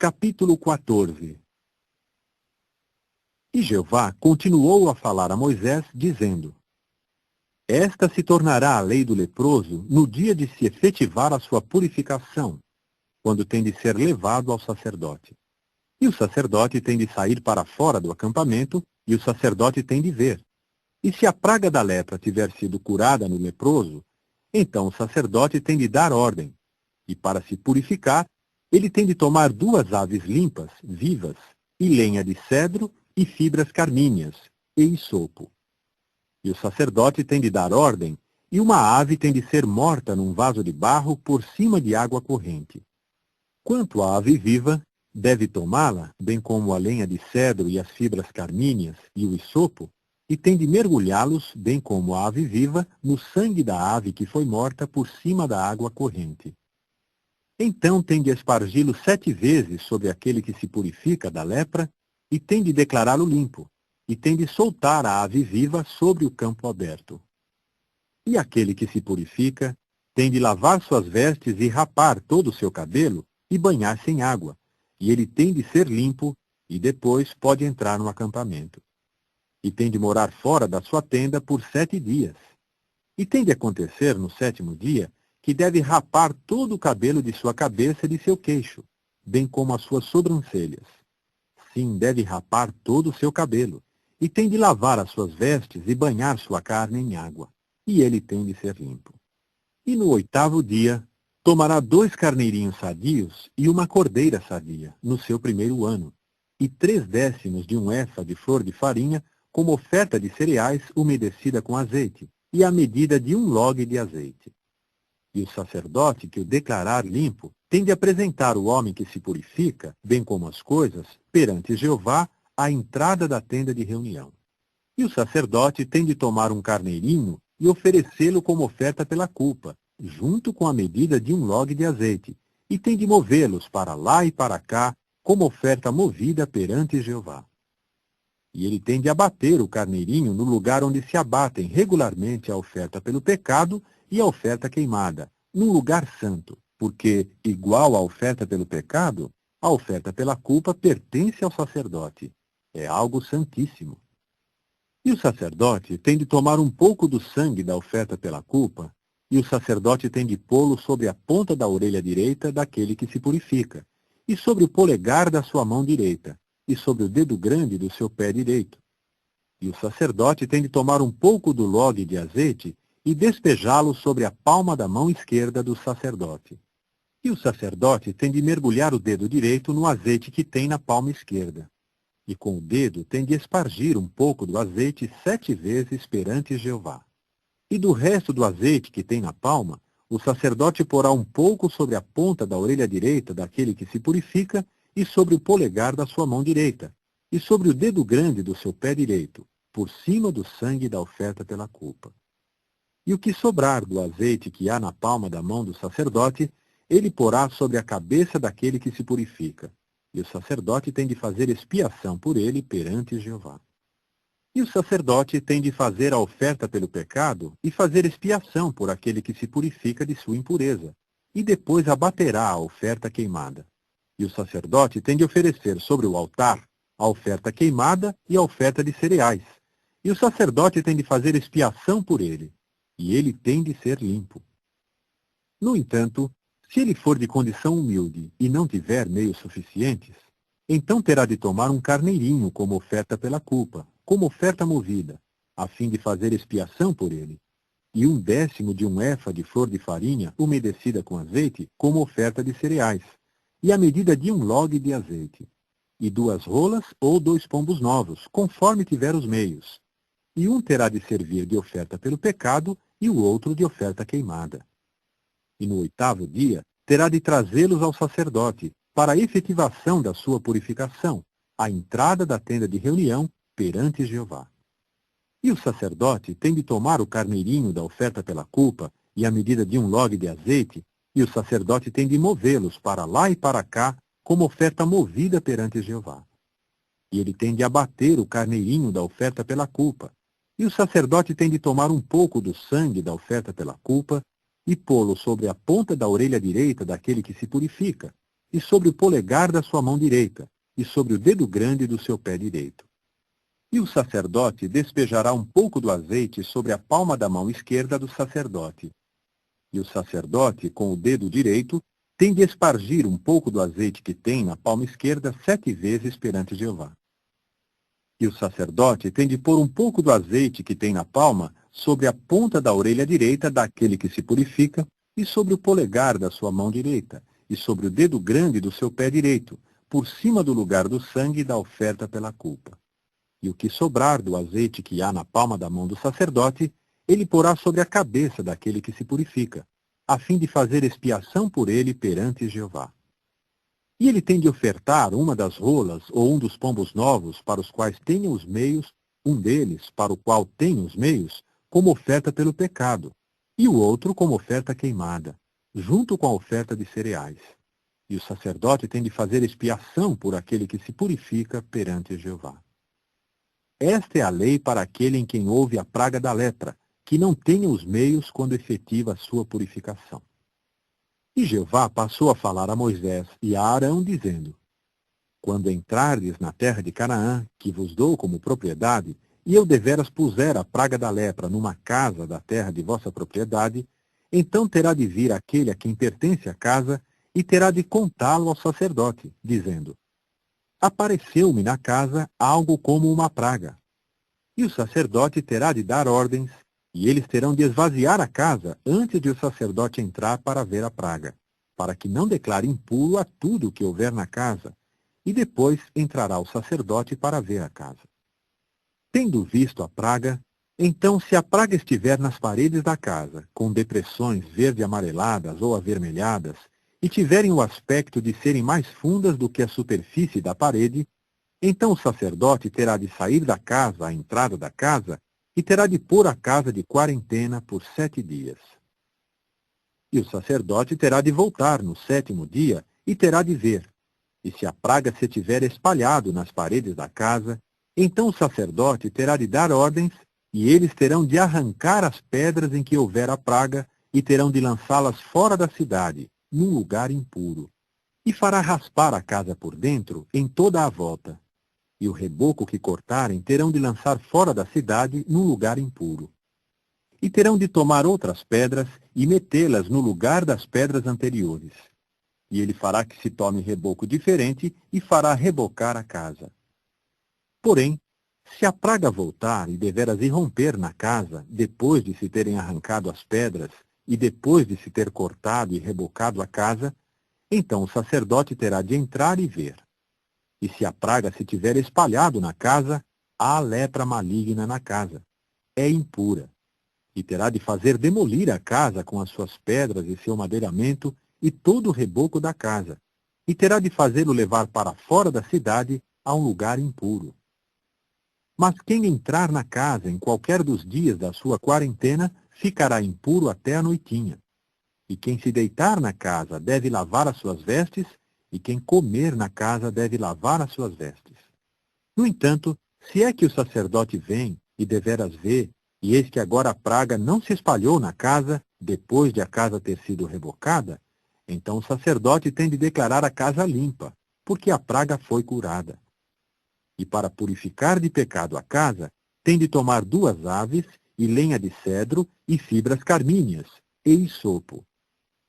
Capítulo 14. E Jeová continuou a falar a Moisés, dizendo: Esta se tornará a lei do leproso no dia de se efetivar a sua purificação, quando tem de ser levado ao sacerdote. E o sacerdote tem de sair para fora do acampamento, e o sacerdote tem de ver. E se a praga da lepra tiver sido curada no leproso, então o sacerdote tem de dar ordem, e para se purificar, ele tem de tomar 2 aves limpas, vivas, e lenha de cedro, e fibras carmíneas, e isopo. E o sacerdote tem de dar ordem, e uma ave tem de ser morta num vaso de barro por cima de água corrente. Quanto à ave viva, deve tomá-la, bem como a lenha de cedro e as fibras carmíneas e o isopo, e tem de mergulhá-los, bem como a ave viva, no sangue da ave que foi morta por cima da água corrente. Então tem de espargi-lo 7 vezes sobre aquele que se purifica da lepra, e tem de declará-lo limpo, e tem de soltar a ave viva sobre o campo aberto. E aquele que se purifica tem de lavar suas vestes e rapar todo o seu cabelo, e banhar-se em água, e ele tem de ser limpo, e depois pode entrar no acampamento. E tem de morar fora da sua tenda por 7 dias. E tem de acontecer no 7º dia, que deve rapar todo o cabelo de sua cabeça e de seu queixo, bem como as suas sobrancelhas. Sim, deve rapar todo o seu cabelo, e tem de lavar as suas vestes e banhar sua carne em água, e ele tem de ser limpo. E no 8º dia, tomará 2 carneirinhos sadios e uma cordeira sadia, no seu 1º ano, e 3/10 de um efa de flor de farinha, como oferta de cereais umedecida com azeite, e a medida de 1 log de azeite. E o sacerdote que o declarar limpo tem de apresentar o homem que se purifica, bem como as coisas, perante Jeová, à entrada da tenda de reunião. E o sacerdote tem de tomar um carneirinho e oferecê-lo como oferta pela culpa, junto com a medida de 1 log de azeite, e tem de movê-los para lá e para cá, como oferta movida perante Jeová. E ele tem de abater o carneirinho no lugar onde se abatem regularmente a oferta pelo pecado e a oferta queimada, num lugar santo, porque, igual à oferta pelo pecado, a oferta pela culpa pertence ao sacerdote. É algo santíssimo. E o sacerdote tem de tomar um pouco do sangue da oferta pela culpa, e o sacerdote tem de pô-lo sobre a ponta da orelha direita daquele que se purifica, e sobre o polegar da sua mão direita, e sobre o dedo grande do seu pé direito. E o sacerdote tem de tomar um pouco do log de azeite e despejá-lo sobre a palma da mão esquerda do sacerdote. E o sacerdote tem de mergulhar o dedo direito no azeite que tem na palma esquerda. E com o dedo tem de espargir um pouco do azeite 7 vezes perante Jeová. E do resto do azeite que tem na palma, o sacerdote porá um pouco sobre a ponta da orelha direita daquele que se purifica, e sobre o polegar da sua mão direita, e sobre o dedo grande do seu pé direito, por cima do sangue da oferta pela culpa. E o que sobrar do azeite que há na palma da mão do sacerdote, ele porá sobre a cabeça daquele que se purifica, e o sacerdote tem de fazer expiação por ele perante Jeová. E o sacerdote tem de fazer a oferta pelo pecado e fazer expiação por aquele que se purifica de sua impureza, e depois abaterá a oferta queimada. E o sacerdote tem de oferecer sobre o altar a oferta queimada e a oferta de cereais. E o sacerdote tem de fazer expiação por ele, e ele tem de ser limpo. No entanto, se ele for de condição humilde e não tiver meios suficientes, então terá de tomar um carneirinho como oferta pela culpa, como oferta movida, a fim de fazer expiação por ele, e 1/10 de um efa de flor de farinha umedecida com azeite como oferta de cereais, e a medida de 1 log de azeite, e 2 rolas ou 2 pombos novos, conforme tiver os meios. E um terá de servir de oferta pelo pecado, e o outro de oferta queimada. E no 8º dia, terá de trazê-los ao sacerdote, para a efetivação da sua purificação, à entrada da tenda de reunião, perante Jeová. E o sacerdote tem de tomar o carneirinho da oferta pela culpa, e a medida de 1 log de azeite, e o sacerdote tem de movê-los para lá e para cá, como oferta movida perante Jeová. E ele tem de abater o carneirinho da oferta pela culpa, e o sacerdote tem de tomar um pouco do sangue da oferta pela culpa, e pô-lo sobre a ponta da orelha direita daquele que se purifica, e sobre o polegar da sua mão direita, e sobre o dedo grande do seu pé direito. E o sacerdote despejará um pouco do azeite sobre a palma da mão esquerda do sacerdote. E o sacerdote, com o dedo direito, tem de espargir um pouco do azeite que tem na palma esquerda 7 vezes perante Jeová. E o sacerdote tem de pôr um pouco do azeite que tem na palma sobre a ponta da orelha direita daquele que se purifica, e sobre o polegar da sua mão direita, e sobre o dedo grande do seu pé direito, por cima do lugar do sangue da oferta pela culpa. E o que sobrar do azeite que há na palma da mão do sacerdote, ele porá sobre a cabeça daquele que se purifica, a fim de fazer expiação por ele perante Jeová. E ele tem de ofertar uma das rolas ou um dos pombos novos para os quais tenha os meios, um deles para o qual tenha os meios, como oferta pelo pecado, e o outro como oferta queimada, junto com a oferta de cereais. E o sacerdote tem de fazer expiação por aquele que se purifica perante Jeová. Esta é a lei para aquele em quem houve a praga da lepra, que não tenha os meios quando efetiva a sua purificação. E Jeová passou a falar a Moisés e a Arão, dizendo: Quando entrardes na terra de Canaã, que vos dou como propriedade, e eu deveras puser a praga da lepra numa casa da terra de vossa propriedade, então terá de vir aquele a quem pertence a casa, e terá de contá-lo ao sacerdote, dizendo: Apareceu-me na casa algo como uma praga. E o sacerdote terá de dar ordens, e eles terão de esvaziar a casa antes de o sacerdote entrar para ver a praga, para que não declare impuro a tudo o que houver na casa, e depois entrará o sacerdote para ver a casa. Tendo visto a praga, então se a praga estiver nas paredes da casa, com depressões verde-amareladas ou avermelhadas, e tiverem o aspecto de serem mais fundas do que a superfície da parede, então o sacerdote terá de sair da casa à entrada da casa, e terá de pôr a casa de quarentena por 7 dias. E o sacerdote terá de voltar no 7º dia, e terá de ver. E se a praga se tiver espalhado nas paredes da casa, então o sacerdote terá de dar ordens, e eles terão de arrancar as pedras em que houver a praga, e terão de lançá-las fora da cidade, num lugar impuro. E fará raspar a casa por dentro, em toda a volta. E o reboco que cortarem terão de lançar fora da cidade, num lugar impuro. E terão de tomar outras pedras, e metê-las no lugar das pedras anteriores. E ele fará que se tome reboco diferente, e fará rebocar a casa. Porém, se a praga voltar e deveras irromper na casa, depois de se terem arrancado as pedras, e depois de se ter cortado e rebocado a casa, então o sacerdote terá de entrar e ver. E se a praga se tiver espalhado na casa, há lepra maligna na casa. É impura. E terá de fazer demolir a casa com as suas pedras e seu madeiramento e todo o reboco da casa. E terá de fazê-lo levar para fora da cidade a um lugar impuro. Mas quem entrar na casa em qualquer dos dias da sua quarentena, ficará impuro até a noitinha. E quem se deitar na casa deve lavar as suas vestes, e quem comer na casa deve lavar as suas vestes. No entanto, se é que o sacerdote vem, e deveras vê, e eis que agora a praga não se espalhou na casa, depois de a casa ter sido rebocada, então o sacerdote tem de declarar a casa limpa, porque a praga foi curada. E para purificar de pecado a casa, tem de tomar 2 aves, e lenha de cedro, e fibras carmíneas, e hisopo.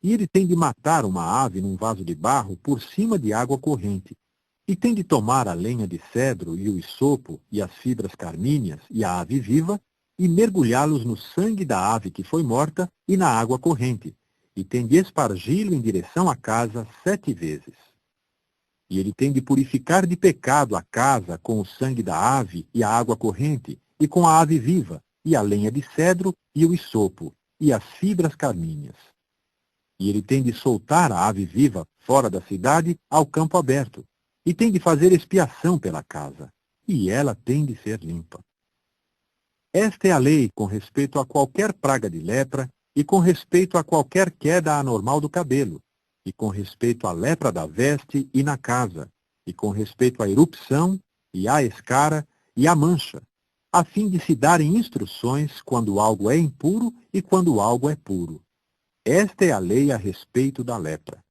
E ele tem de matar uma ave num vaso de barro por cima de água corrente. E tem de tomar a lenha de cedro, e o hisopo, e as fibras carmíneas, e a ave viva, e mergulhá-los no sangue da ave que foi morta, e na água corrente. E tem de espargi-lo em direção à casa 7 vezes. E ele tem de purificar de pecado a casa com o sangue da ave e a água corrente, e com a ave viva, e a lenha de cedro, e o hisopo, e as fibras carmíneas. E ele tem de soltar a ave viva fora da cidade ao campo aberto, e tem de fazer expiação pela casa, e ela tem de ser limpa. Esta é a lei com respeito a qualquer praga de lepra, e com respeito a qualquer queda anormal do cabelo, e com respeito à lepra da veste e na casa, e com respeito à erupção, e à escara, e à mancha, a fim de se darem instruções quando algo é impuro e quando algo é puro. Esta é a lei a respeito da lepra.